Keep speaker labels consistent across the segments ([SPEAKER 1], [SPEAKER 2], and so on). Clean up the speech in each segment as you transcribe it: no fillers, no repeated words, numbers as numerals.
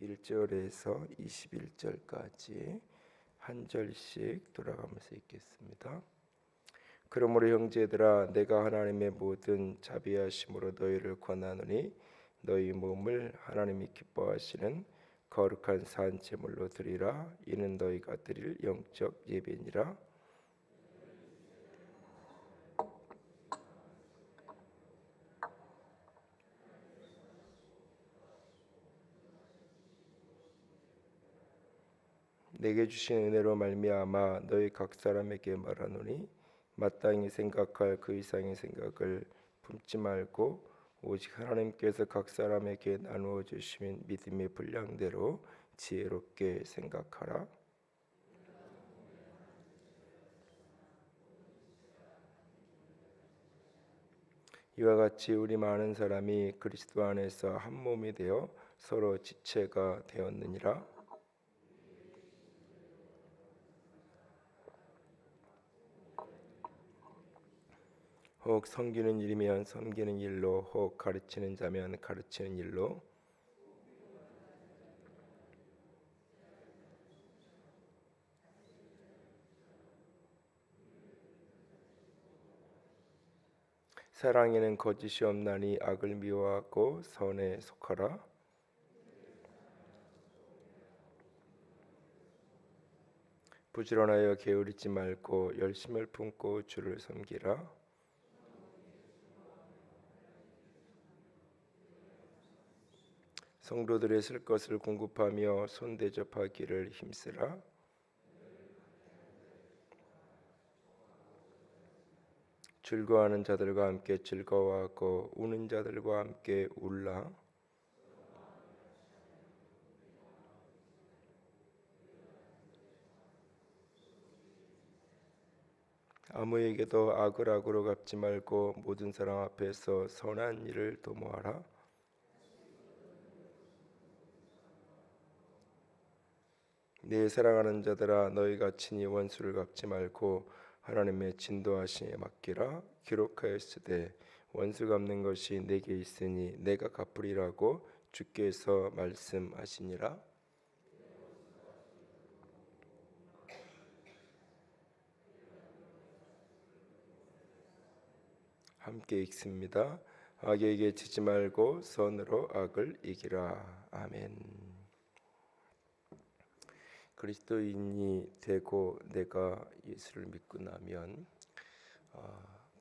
[SPEAKER 1] 1절에서 21절까지 한 절씩 돌아가면서 읽겠습니다. 그러므로 형제들아, 내가 하나님의 모든 자비하심으로 너희를 권하노니 너희 몸을 하나님이 기뻐하시는 거룩한 산 제물로 드리라. 이는 너희가 드릴 영적 예배니라. 내게 주신 은혜로 말미암아 너희 각 사람에게 말하노니 마땅히 생각할 그 이상의 생각을 품지 말고 오직 하나님께서 각 사람에게 나누어 주신 믿음의 분량대로 지혜롭게 생각하라. 이와 같이 우리 많은 사람이 그리스도 안에서 한 몸이 되어 서로 지체가 되었느니라. 혹 섬기는 일이면 섬기는 일로, 혹 가르치는 자면 가르치는 일로, 사랑에는 거짓이 없나니 악을 미워하고 선에 속하라. 부지런하여 게으르지 말고 열심을 품고 주를 섬기라. 성도들의 쓸 것을 공급하며 손 대접하기를 힘쓰라. 즐거워하는 자들과 함께 즐거워하고 우는 자들과 함께 울라. 아무에게도 악을 악으로 갚지 말고 모든 사람 앞에서 선한 일을 도모하라. 내 사랑하는 자들아, 너희가 친히 원수를 갚지 말고 하나님의 진도하심에 맡기라. 기록하였으되 원수 갚는 것이 내게 있으니 내가 갚으리라고 주께서 말씀하시니라. 함께 읽습니다. 악에게 지지 말고 선으로 악을 이기라. 아멘. 그리스도인이 되고 내가 예수를 믿고 나면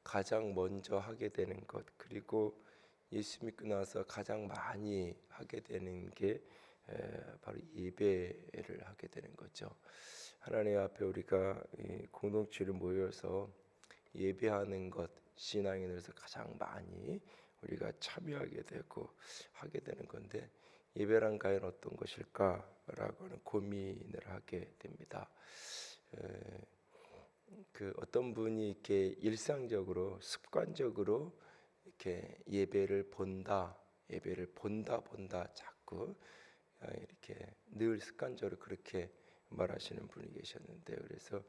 [SPEAKER 1] 가장 먼저 하게 되는 것, 그리고 예수 믿고 나서 가장 많이 하게 되는 게 바로 예배를 하게 되는 거죠. 하나님 앞에 우리가 공동체를 모여서 예배하는 것, 신앙에 대해서 가장 많이 우리가 참여하게 되고 하게 되는 건데, 예배란 과연 어떤 것일까라고 하는 고민을 하게 됩니다. 그 어떤 분이 이렇게 일상적으로 습관적으로 이렇게 예배를 본다 자꾸 이렇게 늘 습관적으로 그렇게 말하시는 분이 계셨는데요. 그래서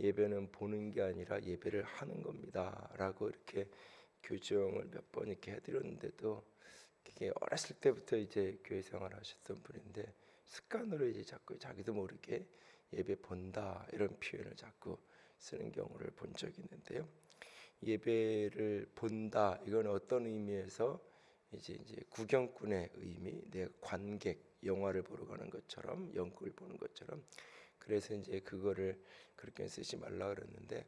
[SPEAKER 1] 예배는 보는 게 아니라 예배를 하는 겁니다라고 이렇게 교정을 몇 번 이렇게 해드렸는데도, 이게 어렸을 때부터 이제 교회 생활하셨던 분인데 습관으로 이제 자꾸 자기도 모르게 예배 본다 이런 표현을 자꾸 쓰는 경우를 본 적이 있는데요. 예배를 본다, 이건 어떤 의미에서 이제 구경꾼의 의미, 내가 관객, 영화를 보러 가는 것처럼, 연극을 보는 것처럼, 그래서 이제 그거를 그렇게 쓰지 말라 그랬는데,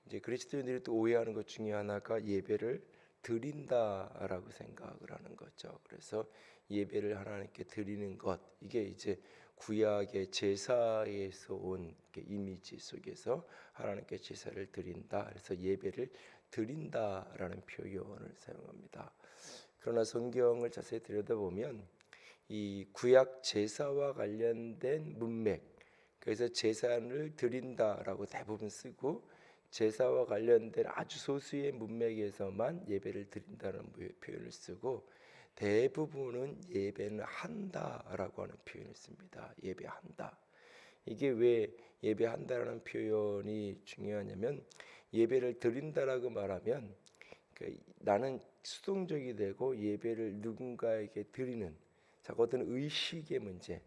[SPEAKER 1] 이제 그리스도인들이 또 오해하는 것 중에 하나가 예배를 드린다라고 생각을 하는 거죠. 그래서 예배를 하나님께 드리는 것, 이게 이제 구약의 제사에서 온 이미지 속에서 하나님께 제사를 드린다, 그래서 예배를 드린다라는 표현을 사용합니다. 그러나 성경을 자세히 들여다보면 이 구약 제사와 관련된 문맥, 그래서 제사를 드린다라고 대부분 쓰고, 제사와 관련된 아주 소수의 문맥에서만 예배를 드린다는 표현을 쓰고, 대부분은 예배는 한다라고 하는 표현을 씁니다. 예배한다. 이게 왜 예배한다라는 표현이 중요하냐면, 예배를 드린다라고 말하면 나는 수동적이 되고 예배를 누군가에게 드리는, 자꾸 어떤 의식의 문제,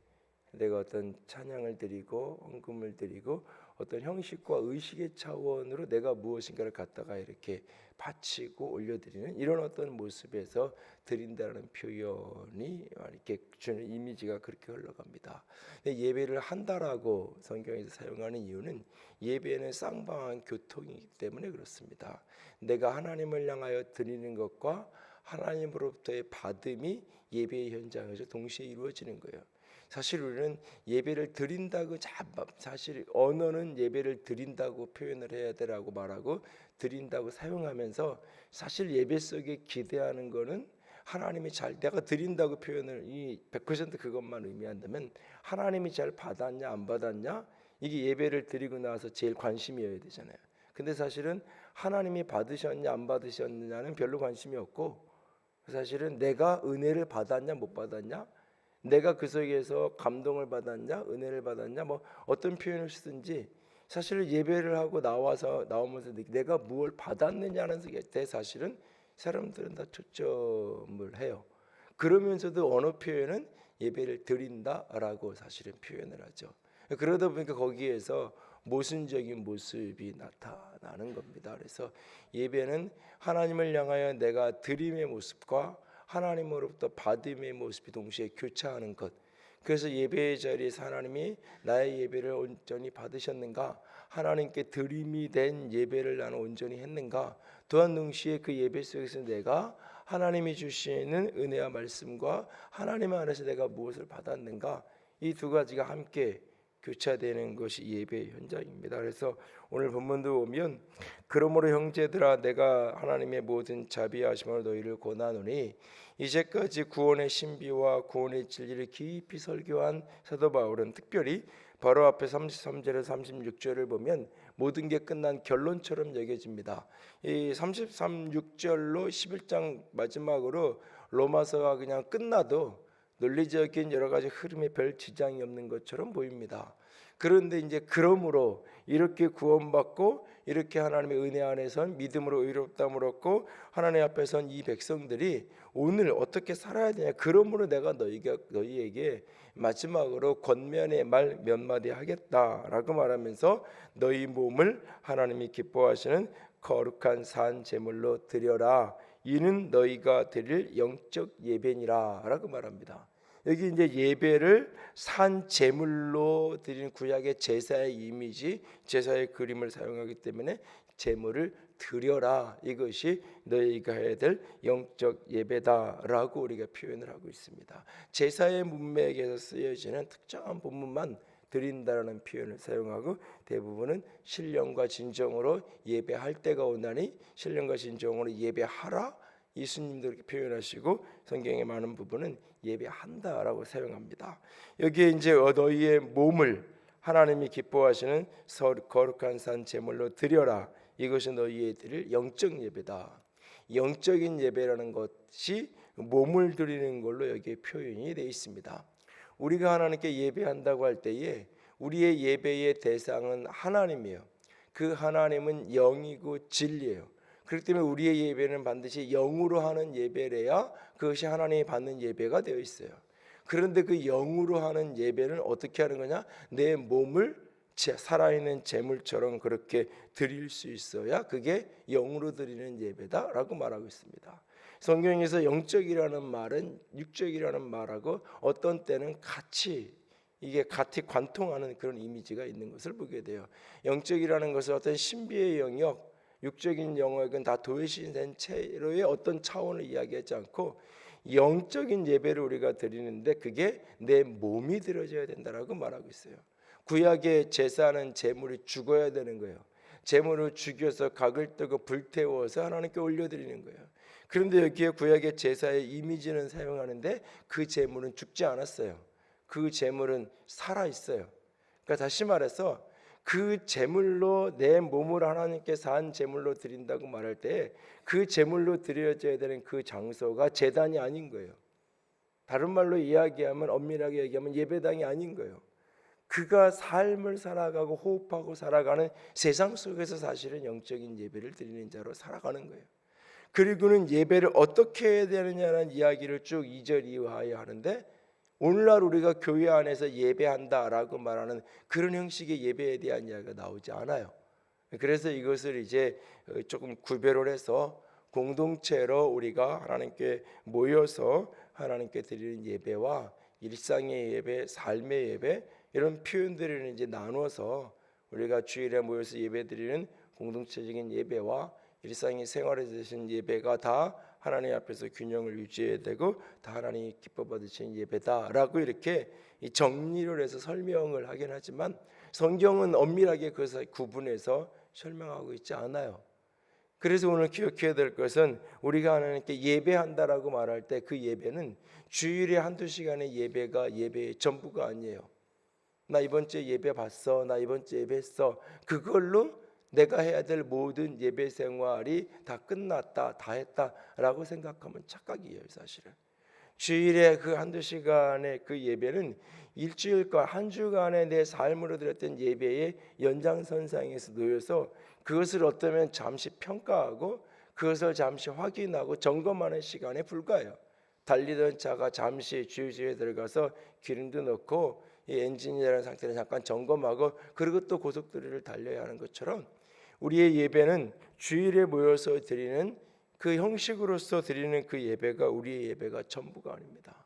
[SPEAKER 1] 내가 어떤 찬양을 드리고 헌금을 드리고 어떤 형식과 의식의 차원으로 내가 무엇인가를 갖다가 이렇게 바치고 올려드리는 이런 어떤 모습에서 드린다는 표현이 이렇게 주는 이미지가 그렇게 흘러갑니다. 근데 예배를 한다라고 성경에서 사용하는 이유는 예배는 쌍방한 교통이기 때문에 그렇습니다. 내가 하나님을 향하여 드리는 것과 하나님으로부터의 받음이 예배의 현장에서 동시에 이루어지는 거예요. 사실 우리는 예배를 드린다고 사실 언어는 예배를 드린다고 표현을 해야 되라고 말하고 드린다고 사용하면서 사실 예배 속에 기대하는 거는 하나님이 내가 드린다고 표현을 100% 그것만 의미한다면 하나님이 잘 받았냐 안 받았냐 이게 예배를 드리고 나서 제일 관심이어야 되잖아요. 근데 사실은 하나님이 받으셨냐 안 받으셨느냐는 별로 관심이 없고 사실은 내가 은혜를 받았냐 못 받았냐 내가 그 속에서 감동을 받았냐 은혜를 받았냐 뭐 어떤 표현을 쓰든지 사실은 예배를 하고 나오면서 내가 무엇을 받았느냐는 데 사실은 사람들은 다 초점을 해요. 그러면서도 언어 표현은 예배를 드린다라고 사실은 표현을 하죠. 그러다 보니까 거기에서 모순적인 모습이 나타나는 겁니다. 그래서 예배는 하나님을 향하여 내가 드림의 모습과 하나님으로부터 받음의 모습이 동시에 교차하는 것. 그래서 예배의 자리에서 하나님이 나의 예배를 온전히 받으셨는가, 하나님께 드림이 된 예배를 나는 온전히 했는가, 또한 동시에 그 예배 속에서 내가 하나님이 주시는 은혜와 말씀과 하나님 안에서 내가 무엇을 받았는가, 이 두 가지가 함께 교차되는 것이 예배의 현장입니다. 그래서 오늘 본문도 보면 그러므로 형제들아 내가 하나님의 모든 자비하심으로 너희를 권하노니 이제까지 구원의 신비와 구원의 진리를 깊이 설교한 사도 바울은 특별히 바로 앞에 33절에서 36절을 보면 모든 게 끝난 결론처럼 여겨집니다. 이 33절로 11장 마지막으로 로마서가 그냥 끝나도 논리적인 여러 가지 흐름에 별 지장이 없는 것처럼 보입니다. 그런데 이제 그러므로 이렇게 구원받고 이렇게 하나님의 은혜 안에선 믿음으로 의롭다함을 얻고 하나님 앞에 선 이 백성들이 오늘 어떻게 살아야 되냐. 그러므로 내가 너희에게 마지막으로 권면의 말 몇 마디 하겠다라고 말하면서 너희 몸을 하나님이 기뻐하시는 거룩한 산 제물로 드려라. 이는 너희가 드릴 영적 예배니라라고 말합니다. 여기 이제 예배를 산 제물로 드리는 구약의 제사의 이미지, 제사의 그림을 사용하기 때문에 제물을 드려라. 이것이 너희가 해야 될 영적 예배다라고 우리가 표현을 하고 있습니다. 제사의 문맥에서 쓰여지는 특정한 부분만 드린다라는 표현을 사용하고 대부분은 신령과 진정으로 예배할 때가 오나니 신령과 진정으로 예배하라. 예수님도 이렇게 표현하시고 성경의 많은 부분은 예배한다라고 사용합니다. 여기에 이제 너희의 몸을 하나님이 기뻐하시는 거룩한 산 제물로 드려라. 이것이 너희의 드릴 영적 예배다. 영적인 예배라는 것이 몸을 드리는 걸로 여기에 표현이 되어 있습니다. 우리가 하나님께 예배한다고 할 때에 우리의 예배의 대상은 하나님이에요. 그 하나님은 영이고 진리예요. 그렇기 때문에 우리의 예배는 반드시 영으로 하는 예배래야 그것이 하나님이 받는 예배가 되어 있어요. 그런데 그 영으로 하는 예배는 어떻게 하는 거냐? 내 몸을 살아있는 제물처럼 그렇게 드릴 수 있어야 그게 영으로 드리는 예배다라고 말하고 있습니다. 성경에서 영적이라는 말은 육적이라는 말하고 어떤 때는 같이 관통하는 그런 이미지가 있는 것을 보게 돼요. 영적이라는 것은 어떤 신비의 영역, 육적인 영역은 다 도외시된 채로의 어떤 차원을 이야기하지 않고 영적인 예배를 우리가 드리는데 그게 내 몸이 드려져야 된다라고 말하고 있어요. 구약의 제사는 제물이 죽어야 되는 거예요. 제물을 죽여서 각을 뜨고 불태워서 하나님께 올려드리는 거예요. 그런데 여기에 구약의 제사의 이미지는 사용하는데 그 제물은 죽지 않았어요. 그 제물은 살아 있어요. 그러니까 다시 말해서 그 제물로 내 몸을 하나님께 산 제물로 드린다고 말할 때 그 제물로 드려져야 되는 그 장소가 제단이 아닌 거예요. 다른 말로 이야기하면 엄밀하게 얘기하면 예배당이 아닌 거예요. 그가 삶을 살아가고 호흡하고 살아가는 세상 속에서 사실은 영적인 예배를 드리는 자로 살아가는 거예요. 그리고는 예배를 어떻게 해야 되느냐는 이야기를 쭉 2절 이하에 하는데 오늘날 우리가 교회 안에서 예배한다라고 말하는 그런 형식의 예배에 대한 이야기가 나오지 않아요. 그래서 이것을 이제 조금 구별을 해서 공동체로 우리가 하나님께 모여서 하나님께 드리는 예배와 일상의 예배, 삶의 예배 이런 표현들을 이제 나눠서 우리가 주일에 모여서 예배드리는 공동체적인 예배와 일상의 생활에 드신 예배가 다 하나님 앞에서 균형을 유지해야 되고 다 하나님이 기뻐 받으시는 예배다라고 이렇게 정리를 해서 설명을 하긴 하지만 성경은 엄밀하게 그것을 구분해서 설명하고 있지 않아요. 그래서 오늘 기억해야 될 것은 우리가 하나님께 예배한다라고 말할 때 그 예배는 주일에 한두 시간의 예배가 예배의 전부가 아니에요. 나 이번 주에 예배 봤어, 나 이번 주에 예배했어, 그걸로 내가 해야 될 모든 예배 생활이 다 끝났다, 다 했다라고 생각하면 착각이에요. 사실은 주일에 그 한두 시간의 그 예배는 일주일과 한 주간의 내 삶으로 드렸던 예배의 연장선상에서 놓여서 그것을 어쩌면 잠시 평가하고 그것을 잠시 확인하고 점검하는 시간에 불과해요. 달리던 차가 잠시 주유소에 들어가서 기름도 넣고 이 엔진이라는 상태를 잠깐 점검하고 그리고 또 고속도로를 달려야 하는 것처럼 우리의 예배는 주일에 모여서 드리는 그 형식으로서 드리는 그 예배가 우리의 예배가 전부가 아닙니다.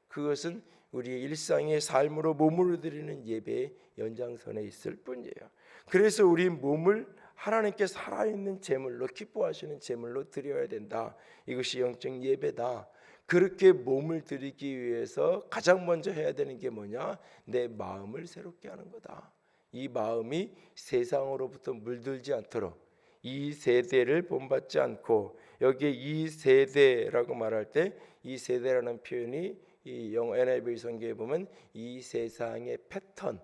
[SPEAKER 1] 그것은 우리의 일상의 삶으로 몸으로 드리는 예배의 연장선에 있을 뿐이에요. 그래서 우리 몸을 하나님께 살아있는 제물로 기뻐하시는 제물로 드려야 된다. 이것이 영적 예배다. 그렇게 몸을 드리기 위해서 가장 먼저 해야 되는 게 뭐냐? 내 마음을 새롭게 하는 거다. 이 마음이 세상으로부터 물들지 않도록 이 세대를 본받지 않고 여기에 이 세대라고 말할 때 이 세대라는 표현이 이 영어 NIV 성경에 보면 이 세상의 패턴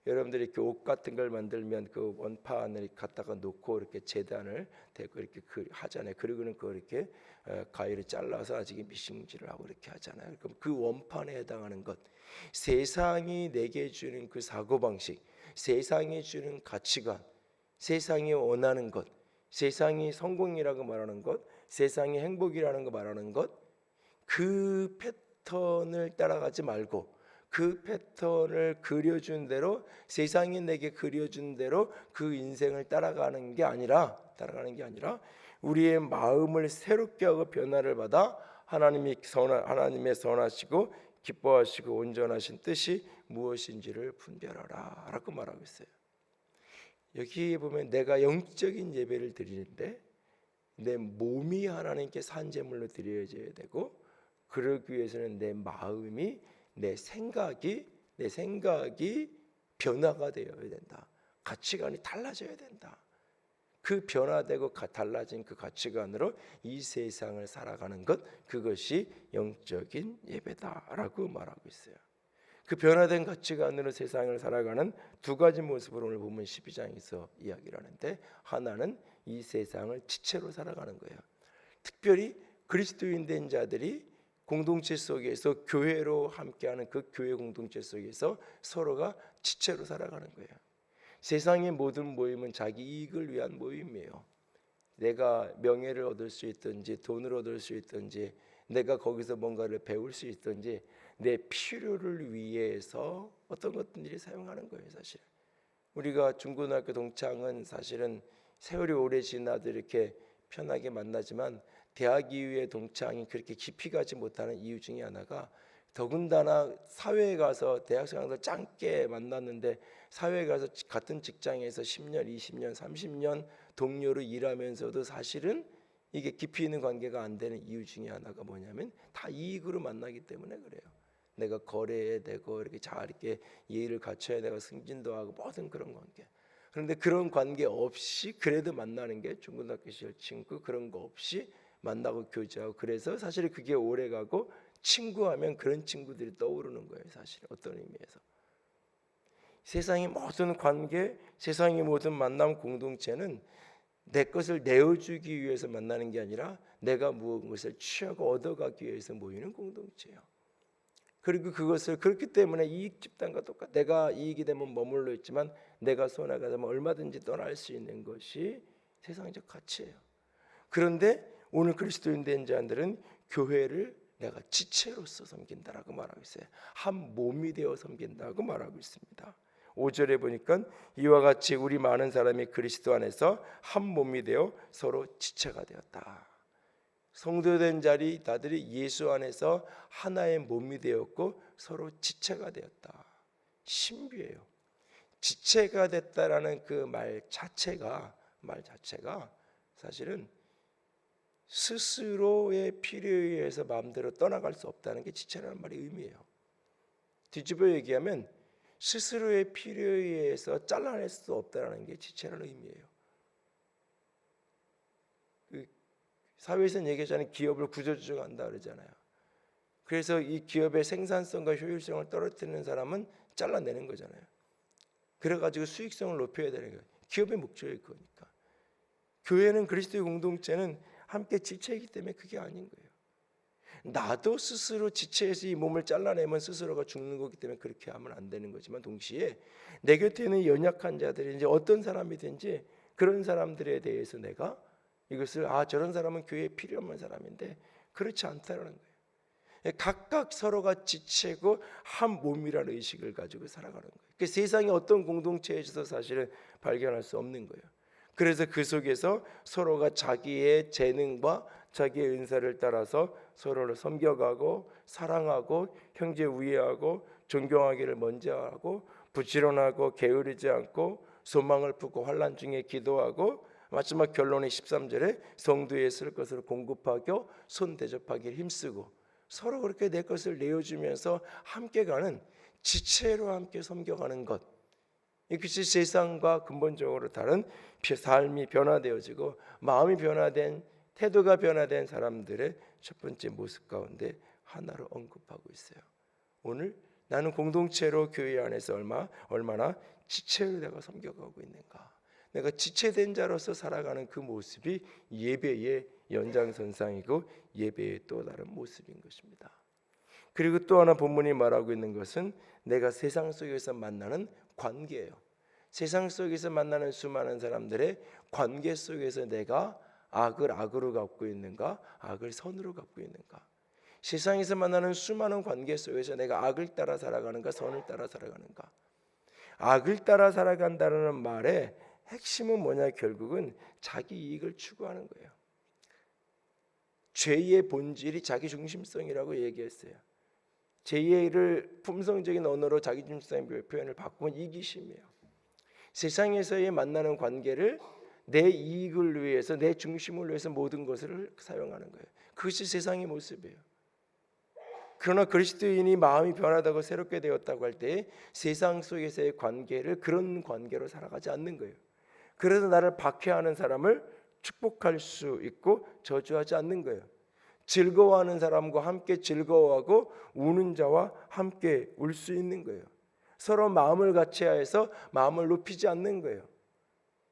[SPEAKER 1] 여러분들이 이렇게 옷 같은 걸 만들면 그 원판을 갖다가 놓고 이렇게 재단을 대고 이렇게 하잖아요. 그리고는 그걸 이렇게 가위를 잘라서 아직 미싱질을 하고 이렇게 하잖아요. 그럼 그 원판에 해당하는 것, 세상이 내게 주는 그 사고방식, 세상이 주는 가치관, 세상이 원하는 것, 세상이 성공이라고 말하는 것, 세상이 행복이라는 거 말하는 것, 그 패턴을 따라가지 말고 그 패턴을 그려준 대로 세상이 내게 그려준 대로 그 인생을 따라가는 게 아니라 우리의 마음을 새롭게 하고 변화를 받아 하나님의 선하시고 기뻐하시고 온전하신 뜻이 무엇인지를 분별하라 라고 말하고 있어요. 여기에 보면 내가 영적인 예배를 드리는데 내 몸이 하나님께 산제물로 드려져야 되고 그러기 위해서는 내 마음이 내 생각이 변화가 되어야 된다. 가치관이 달라져야 된다. 그 변화되고 달라진 그 가치관으로 이 세상을 살아가는 것, 그것이 영적인 예배다라고 말하고 있어요. 그 변화된 가치관으로 세상을 살아가는 두 가지 모습을 오늘 보면 12장에서 이야기를 하는데, 하나는 이 세상을 지체로 살아가는 거예요. 특별히 그리스도인 된 자들이 공동체 속에서 교회로 함께하는 그 교회 공동체 속에서 서로가 지체로 살아가는 거예요. 세상의 모든 모임은 자기 이익을 위한 모임이에요. 내가 명예를 얻을 수 있든지 돈을 얻을 수 있든지 내가 거기서 뭔가를 배울 수 있든지 내 필요를 위해서 어떤 것들이 사용하는 거예요. 사실 우리가 중고등학교 동창은 사실은 세월이 오래 지나도 이렇게 편하게 만나지만 대학 이후의 동창이 그렇게 깊이 가지 못하는 이유 중에 하나가, 더군다나 사회에 가서 대학생들 짧게 만났는데 사회에 가서 같은 직장에서 10년, 20년, 30년 동료로 일하면서도 사실은 이게 깊이 있는 관계가 안 되는 이유 중에 하나가 뭐냐면 다 이익으로 만나기 때문에 그래요. 내가 거래해야 되고 이렇게 잘 이렇게 예의를 갖춰야 되고 승진도 하고 모든 그런 관계. 그런데 그런 관계 없이 그래도 만나는 게 중고등학교 시절 친구, 그런 거 없이 만나고 교제하고, 그래서 사실 그게 오래가고 친구하면 그런 친구들이 떠오르는 거예요. 사실 어떤 의미에서 세상의 모든 관계, 세상의 모든 만남 공동체는 내 것을 내어주기 위해서 만나는 게 아니라 내가 무엇을 취하고 얻어가기 위해서 모이는 공동체예요. 그리고 그것을 그렇기 때문에 이익 집단과 똑같아. 내가 이익이 되면 머물러 있지만 내가 손해가 되면 얼마든지 떠날 수 있는 것이 세상적 가치예요. 그런데 오늘 그리스도인 된 자들은 교회를 내가 지체로서 섬긴다라고 말하고 있어요. 한 몸이 되어 섬긴다고 말하고 있습니다. 5절에 보니까 이와 같이 우리 많은 사람이 그리스도 안에서 한 몸이 되어 서로 지체가 되었다. 성도된 자리 다들이 예수 안에서 하나의 몸이 되었고 서로 지체가 되었다. 신비해요. 지체가 됐다라는 그 말 자체가 사실은 스스로의 필요에 의해서 마음대로 떠나갈 수 없다는 게 지체라는 말의 의미예요. 뒤집어 얘기하면 스스로의 필요에 의해서 잘라낼 수 없다는 게 지체라는 의미예요. 사회에서는 얘기하자면 기업을 구조조정한다 그러잖아요. 그래서 이 기업의 생산성과 효율성을 떨어뜨리는 사람은 잘라내는 거잖아요. 그래가지고 수익성을 높여야 되는 거예요. 기업의 목적이 그거니까. 교회는 그리스도의 공동체는 함께 지체이기 때문에 그게 아닌 거예요. 나도 스스로 지체해서 이 몸을 잘라내면 스스로가 죽는 거기 때문에 그렇게 하면 안 되는 거지만 동시에 내 곁에 있는 연약한 자들이 이제 어떤 사람이든지 그런 사람들에 대해서 내가 이것을 저런 사람은 교회에 필요 없는 사람인데 그렇지 않다는 거예요. 각각 서로가 지체고 한 몸이라는 의식을 가지고 살아가는 거예요. 그 세상의 어떤 공동체에서도 사실은 발견할 수 없는 거예요. 그래서 그 속에서 서로가 자기의 재능과 자기의 은사를 따라서 서로를 섬겨가고 사랑하고 형제 우애하고 존경하기를 먼저 하고 부지런하고 게으르지 않고 소망을 품고 환난 중에 기도하고 마지막 결론의 13절에 성도의 쓸 것을 공급하고 손 대접하기를 힘쓰고 서로 그렇게 내 것을 내어주면서 함께 가는 지체로 함께 섬겨가는 것, 이것이 세상과 근본적으로 다른 삶이 변화되어지고 마음이 변화된 태도가 변화된 사람들의 첫 번째 모습 가운데 하나로 언급하고 있어요. 오늘 나는 공동체로 교회 안에서 얼마나 지체로 내가 섬겨가고 있는가, 내가 지체된 자로서 살아가는 그 모습이 예배의 연장선상이고 예배의 또 다른 모습인 것입니다. 그리고 또 하나 본문이 말하고 있는 것은 내가 세상 속에서 만나는 관계예요. 세상 속에서 만나는 수많은 사람들의 관계 속에서 내가 악을 악으로 갖고 있는가, 악을 선으로 갖고 있는가. 세상에서 만나는 수많은 관계 속에서 내가 악을 따라 살아가는가, 선을 따라 살아가는가. 악을 따라 살아간다는 말의 핵심은 뭐냐, 결국은 자기 이익을 추구하는 거예요. 죄의 본질이 자기 중심성이라고 얘기했어요. 죄를 품성적인 언어로 자기 중심성의 표현을 바꾸면 이기심이에요. 세상에서의 만나는 관계를 내 이익을 위해서, 내 중심을 위해서 모든 것을 사용하는 거예요. 그것이 세상의 모습이에요. 그러나 그리스도인이 마음이 변하다고 새롭게 되었다고 할 때 세상 속에서의 관계를 그런 관계로 살아가지 않는 거예요. 그래서 나를 박해하는 사람을 축복할 수 있고 저주하지 않는 거예요. 즐거워하는 사람과 함께 즐거워하고 우는 자와 함께 울 수 있는 거예요. 서로 마음을 같이 해서 마음을 높이지 않는 거예요.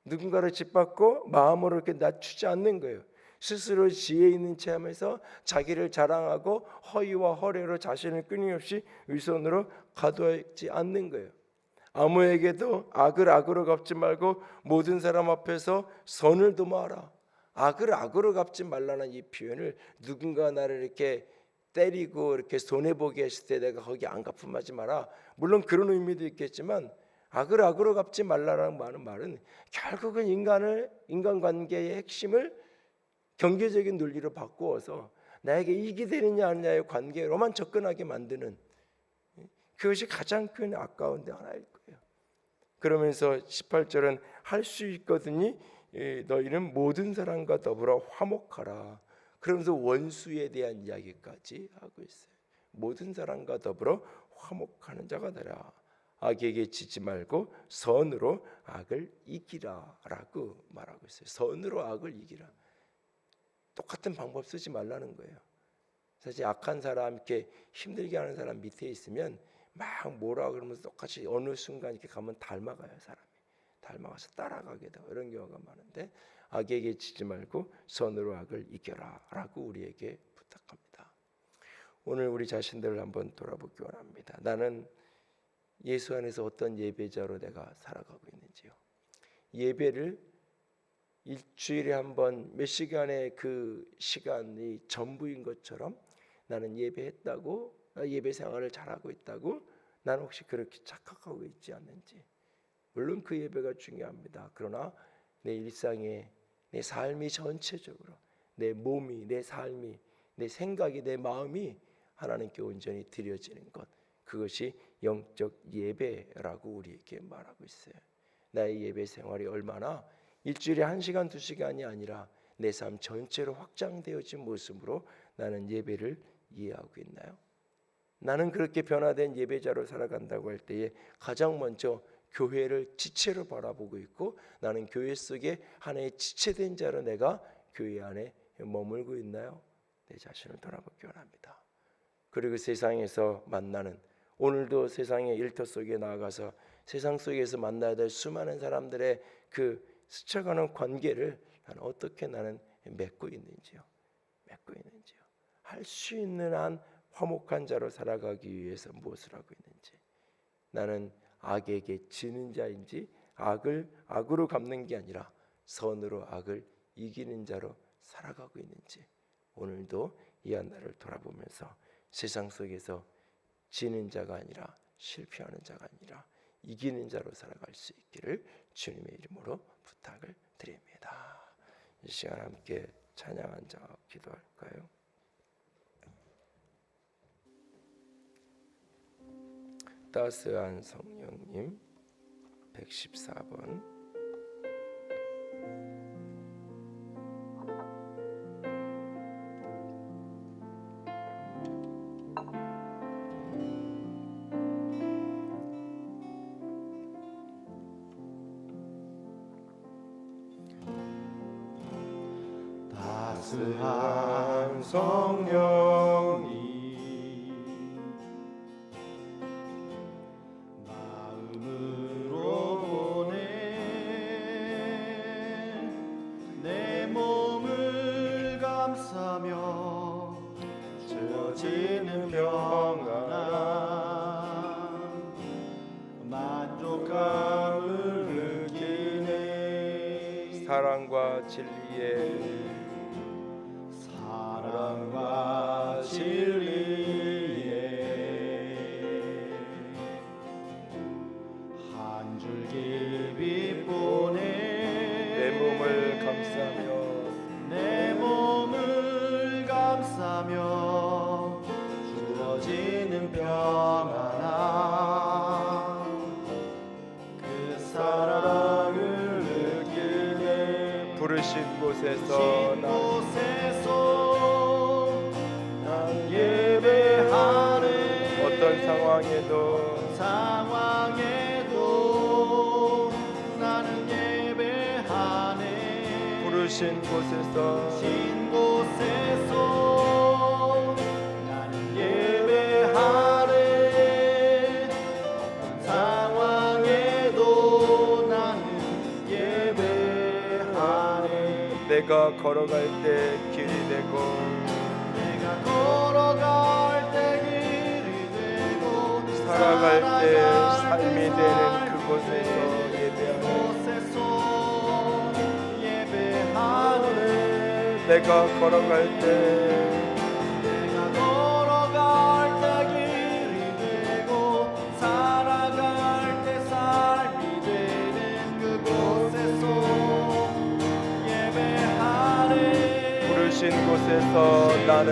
[SPEAKER 1] 누군가를 짓밟고 마음으로 이렇게 낮추지 않는 거예요. 스스로 지혜 있는 체험에서 자기를 자랑하고 허위와 허례로 자신을 끊임없이 위선으로 가두지 않는 거예요. 아무에게도 악을 악으로 갚지 말고 모든 사람 앞에서 선을 도모하라. 악을 악으로 갚지 말라는 이 표현을, 누군가 나를 이렇게 때리고 이렇게 손해보게 했을 때 내가 거기 안 갚음하지 마라, 물론 그런 의미도 있겠지만 악을 악으로 갚지 말라는 말은 결국은 인간관계의 핵심을 경제적인 논리로 바꾸어서 나에게 이익이 되느냐 아니냐의 관계로만 접근하게 만드는, 그것이 가장 큰 아까운데 하나일 거예요. 그러면서 18절은 할 수 있거든요. 너희는 모든 사람과 더불어 화목하라. 그러면서 원수에 대한 이야기까지 하고 있어요. 모든 사람과 더불어 화목하는 자가 되라. 악에게 지지 말고 선으로 악을 이기라라고 말하고 있어요. 선으로 악을 이기라. 똑같은 방법 쓰지 말라는 거예요. 사실 악한 사람, 이렇게 힘들게 하는 사람 밑에 있으면 막 뭐라 그러면서 똑같이 어느 순간 이렇게 가면 닮아가요. 사람이 닮아가서 따라가게 되고 이런 경우가 많은데, 악에게 지지 말고 선으로 악을 이겨라라고 우리에게 부탁합니다. 오늘 우리 자신들을 한번 돌아보기 원합니다. 나는 예수 안에서 어떤 예배자로 내가 살아가고 있는지요. 예배를 일주일에 한 번 몇 시간의 그 시간이 전부인 것처럼 나는 예배했다고, 예배 생활을 잘하고 있다고, 나는 혹시 그렇게 착각하고 있지 않는지. 물론 그 예배가 중요합니다. 그러나 내 일상에, 내 삶이 전체적으로, 내 몸이, 내 삶이, 내 생각이, 내 마음이 하나님께 온전히 드려지는 것, 그것이 영적 예배라고 우리에게 말하고 있어요. 나의 예배 생활이 얼마나 일주일에 1시간, 2시간이 아니라 내 삶 전체로 확장되어진 모습으로 나는 예배를 이해하고 있나요? 나는 그렇게 변화된 예배자로 살아간다고 할 때에 가장 먼저 교회를 지체로 바라보고 있고, 나는 교회 속에 하나의 지체된 자로 내가 교회 안에 머물고 있나요? 내 자신을 돌아보기 원합니다. 그리고 세상에서 만나는, 오늘도 세상의 일터 속에 나아가서 세상 속에서 만나야 될 수많은 사람들의 그 스쳐가는 관계를 나는 어떻게 나는 맺고 있는지요. 할 수 있는 한 화목한 자로 살아가기 위해서 무엇을 하고 있는지, 나는 악에게 지는 자인지, 악을 악으로 갚는 게 아니라 선으로 악을 이기는 자로 살아가고 있는지, 오늘도 이 한 날을 돌아보면서 세상 속에서 지는 자가 아니라, 실패하는 자가 아니라 이기는 자로 살아갈 수 있기를 주님의 이름으로 부탁을 드립니다. 이 시간 함께 찬양한 자 기도할까요? 따스한 성령님 114번.
[SPEAKER 2] 따스한 성령이 마음으로 보내 내 몸을 감싸며 주어지는 평안함 만족감을 느끼네.
[SPEAKER 1] 사랑과 진리의
[SPEAKER 2] 한 줄기 빛 보내
[SPEAKER 1] 내 몸을
[SPEAKER 2] 감싸며 주어지는 평안함 그 사랑을 느끼네.
[SPEAKER 1] 부르신 곳에서
[SPEAKER 2] 난 예배하네.
[SPEAKER 1] 어떤 상황에도
[SPEAKER 2] 나는 예배하네.
[SPEAKER 1] 부르신 곳에서
[SPEAKER 2] 나는 예배하네. 어떤 상황에도 나는 예배하네.
[SPEAKER 1] 내가 걸어갈 때 길이 되고,
[SPEAKER 2] 내가 걸어갈 때 길이 되고
[SPEAKER 1] 살아갈 때 삶이 되는 그곳에서 예배하네. 내가 걸어갈 때
[SPEAKER 2] 길이 되고 살아갈 때 삶이 되는 그곳에서 예배하네.
[SPEAKER 1] 부르신 곳에서 나는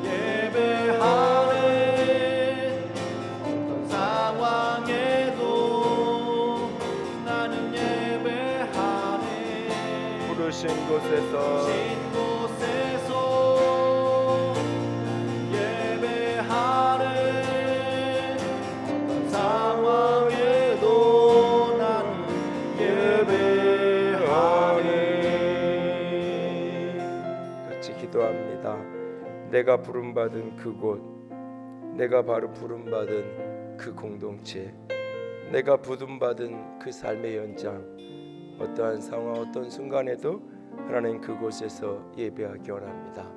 [SPEAKER 2] 예배하네. 어떤 상황에도 나는 예배하네.
[SPEAKER 1] 부르신 곳에서
[SPEAKER 2] 예배하네. 어떤 상황에도 나는 예배하네.
[SPEAKER 1] 같이 기도합니다. 내가 부름받은 그곳, 내가 바로 부름받은 그 공동체, 내가 부름받은 그 삶의 현장, 어떠한 상황, 어떤 순간에도 하나님 그곳에서 예배하기 원합니다.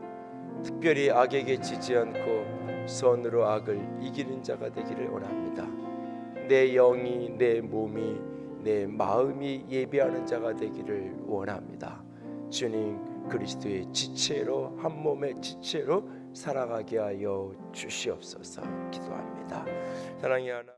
[SPEAKER 1] 특별히 악에게 지지 않고 선으로 악을 이기는 자가 되기를 원합니다. 내 영이, 내 몸이, 내 마음이 예배하는 자가 되기를 원합니다. 주님, 그리스도의 지체로 한 몸의 지체로 살아가게 하여 주시옵소서 기도합니다. 사랑의 하나님.